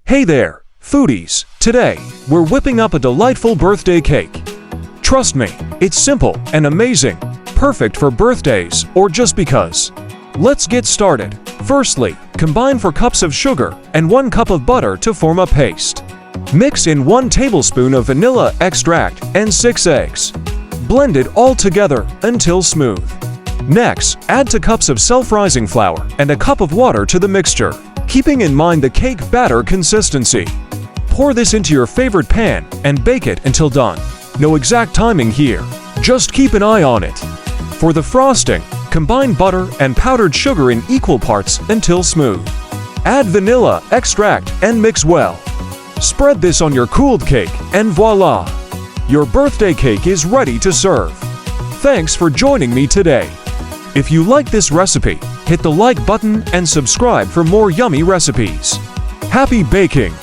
Hey there, foodies! Today, we're whipping up a delightful birthday cake. Trust me, it's simple and amazing, perfect for birthdays or just because. Let's get started. Firstly, combine 4 cups of sugar and 1 cup of butter to form a paste. Mix in 1 tablespoon of vanilla extract and 6 eggs. Blend it all together until smooth. Next, add 2 cups of self-rising flour and a cup of water to the mixture, keeping in mind the cake batter consistency. Pour this into your favorite pan and bake it until done. No exact timing here, just keep an eye on it. For the frosting, combine butter and powdered sugar in equal parts until smooth. Add vanilla extract and mix well. Spread this on your cooled cake and voila! Your birthday cake is ready to serve. Thanks for joining me today. If you like this recipe, hit the like button and subscribe for more yummy recipes. Happy baking!